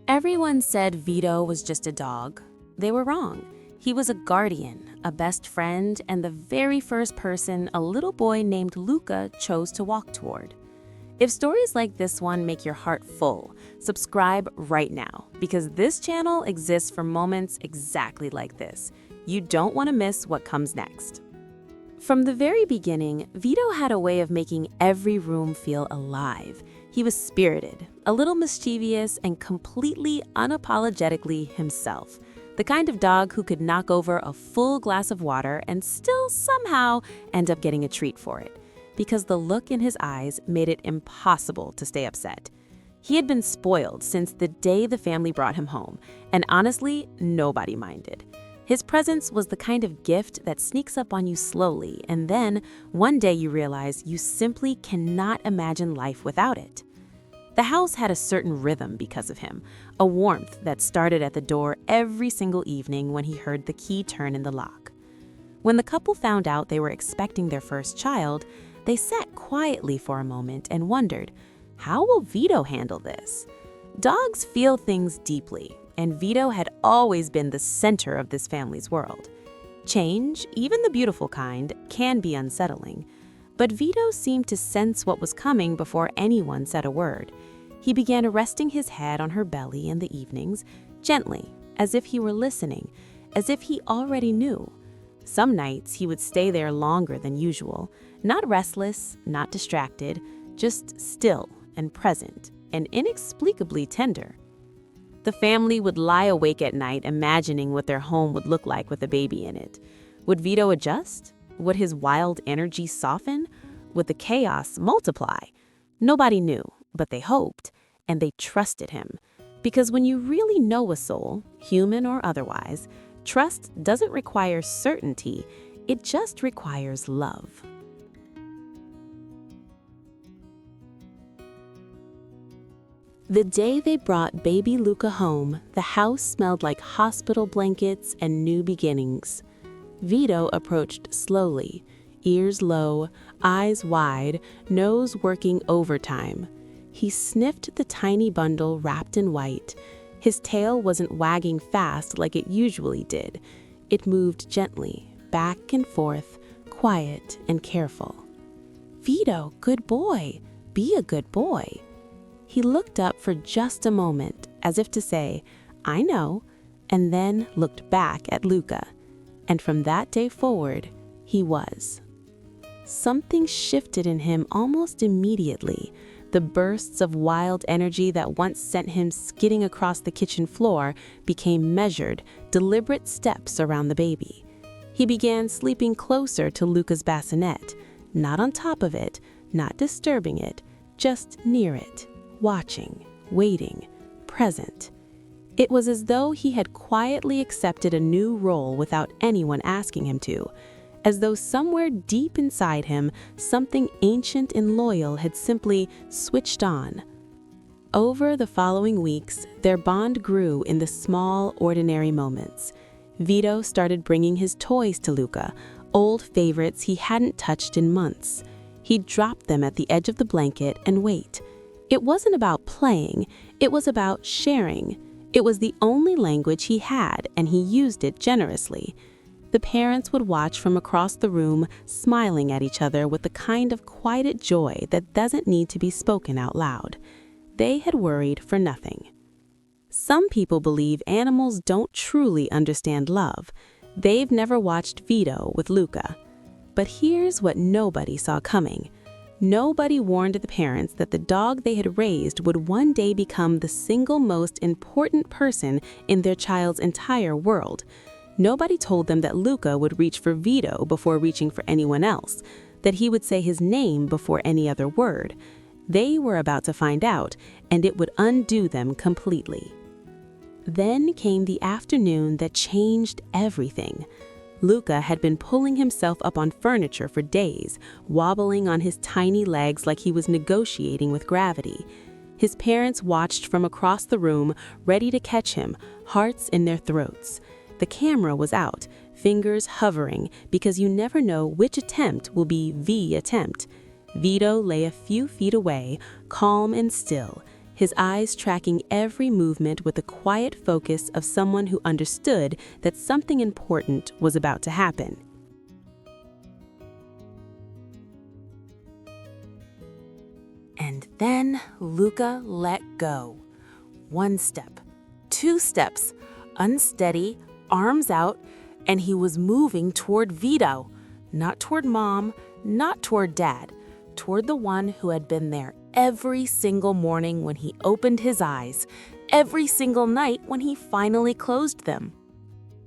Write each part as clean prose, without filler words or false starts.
Everyone said Veto was just a dog. They were wrong. He was a guardian, a best friend, and the very first person a little boy named Luca chose to walk toward. If stories like this one make your heart full, subscribe right now, because this channel exists for moments exactly like this. You don't want to miss what comes next. From the very beginning, Veto had a way of making every room feel alive. He was spirited, a little mischievous, and completely unapologetically himself. The kind of dog who could knock over a full glass of water and still somehow end up getting a treat for it, because the look in his eyes made it impossible to stay upset. He had been spoiled since the day the family brought him home, and honestly, nobody minded. His presence was the kind of gift that sneaks up on you slowly, and then one day you realize you simply cannot imagine life without it. The house had a certain rhythm because of him, a warmth that started at the door every single evening when he heard the key turn in the lock. When the couple found out they were expecting their first child, they sat quietly for a moment and wondered, how will Veto handle this? Dogs feel things deeply, and Veto had always been the center of this family's world. Change, even the beautiful kind, can be unsettling, but Veto seemed to sense what was coming before anyone said a word. He began resting his head on her belly in the evenings, gently, as if he were listening, as if he already knew. Some nights he would stay there longer than usual, not restless, not distracted, just still and present and inexplicably tender. The family would lie awake at night imagining what their home would look like with a baby in it. Would Veto adjust? Would his wild energy soften? Would the chaos multiply? Nobody knew, but they hoped, and they trusted him. Because when you really know a soul, human or otherwise, trust doesn't require certainty, it just requires love. The day they brought baby Luca home, the house smelled like hospital blankets and new beginnings. Veto approached slowly, ears low, eyes wide, nose working overtime. He sniffed the tiny bundle wrapped in white. His tail wasn't wagging fast like it usually did. It moved gently, back and forth, quiet and careful. Veto, good boy. Be a good boy. He looked up for just a moment, as if to say, I know, and then looked back at Luca. And from that day forward, he was. Something shifted in him almost immediately. The bursts of wild energy that once sent him skidding across the kitchen floor became measured, deliberate steps around the baby. He began sleeping closer to Luca's bassinet, not on top of it, not disturbing it, just near it. Watching, waiting, present. It was as though he had quietly accepted a new role without anyone asking him to, as though somewhere deep inside him, something ancient and loyal had simply switched on. Over the following weeks, their bond grew in the small, ordinary moments. Veto started bringing his toys to Luca, old favorites he hadn't touched in months. He'd drop them at the edge of the blanket and wait. It wasn't about playing, it was about sharing. It was the only language he had, and he used it generously. The parents would watch from across the room, smiling at each other with the kind of quiet joy that doesn't need to be spoken out loud. They had worried for nothing. Some people believe animals don't truly understand love. They've never watched Veto with Luca. But here's what nobody saw coming. Nobody warned the parents that the dog they had raised would one day become the single most important person in their child's entire world. Nobody told them that Luca would reach for Veto before reaching for anyone else, that he would say his name before any other word. They were about to find out, and it would undo them completely. Then came the afternoon that changed everything. Luca had been pulling himself up on furniture for days, wobbling on his tiny legs like he was negotiating with gravity. His parents watched from across the room, ready to catch him, hearts in their throats. The camera was out, fingers hovering, because you never know which attempt will be the attempt. Veto lay a few feet away, calm and still, his eyes tracking every movement with the quiet focus of someone who understood that something important was about to happen. And then Luca let go. 1 step, 2 steps, unsteady, arms out, and he was moving toward Veto. Not toward Mom, not toward Dad, toward the one who had been there every single morning when he opened his eyes, every single night when he finally closed them.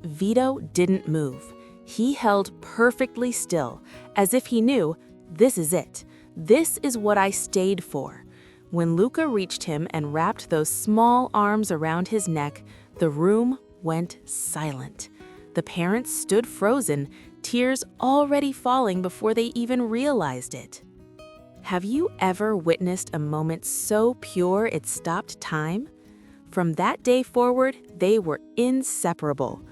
Veto didn't move. He held perfectly still, as if he knew, this is it. This is what I stayed for. When Luca reached him and wrapped those small arms around his neck, the room went silent. The parents stood frozen, tears already falling before they even realized it. Have you ever witnessed a moment so pure it stopped time? From that day forward, they were inseparable.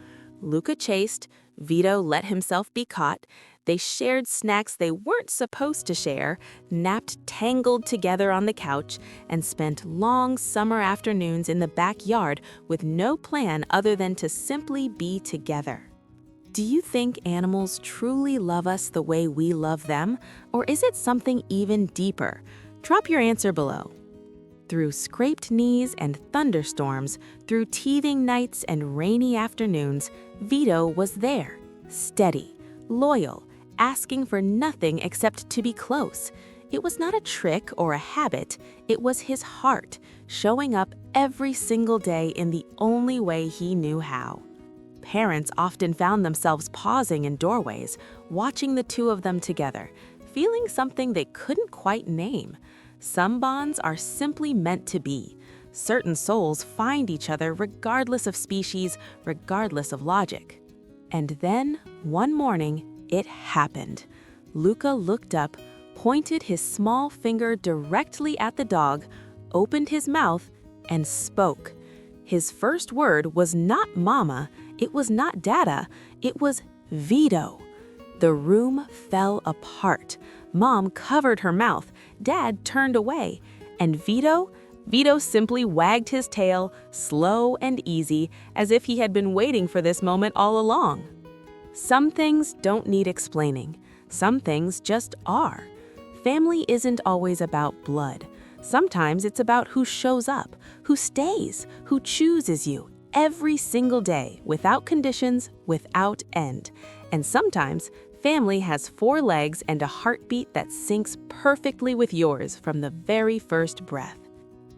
Luca chased, Veto let himself be caught. They shared snacks they weren't supposed to share, napped tangled together on the couch, and spent long summer afternoons in the backyard with no plan other than to simply be together. Do you think animals truly love us the way we love them, or is it something even deeper? Drop your answer below. Through scraped knees and thunderstorms, through teething nights and rainy afternoons, Veto was there, steady, loyal, asking for nothing except to be close. It was not a trick or a habit, it was his heart, showing up every single day in the only way he knew how. Parents often found themselves pausing in doorways, watching the two of them together, feeling something they couldn't quite name. Some bonds are simply meant to be. Certain souls find each other regardless of species, regardless of logic. And then, one morning, it happened. Luca looked up, pointed his small finger directly at the dog, opened his mouth, and spoke. His first word was not mama, it was not dada, it was Veto. The room fell apart. Mom covered her mouth, Dad turned away, and Veto simply wagged his tail, slow and easy, as if he had been waiting for this moment all along. Some things don't need explaining. Some things just are. Family isn't always about blood. Sometimes it's about who shows up, who stays, who chooses you every single day, without conditions, without end. And sometimes family has 4 legs and a heartbeat that syncs perfectly with yours from the very first breath.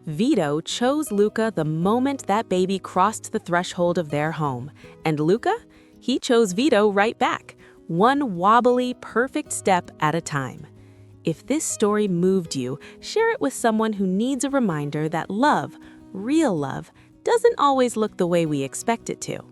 Veto chose Luca the moment that baby crossed the threshold of their home, and Luca, he chose Veto right back, one wobbly, perfect step at a time. If this story moved you, share it with someone who needs a reminder that love, real love, doesn't always look the way we expect it to.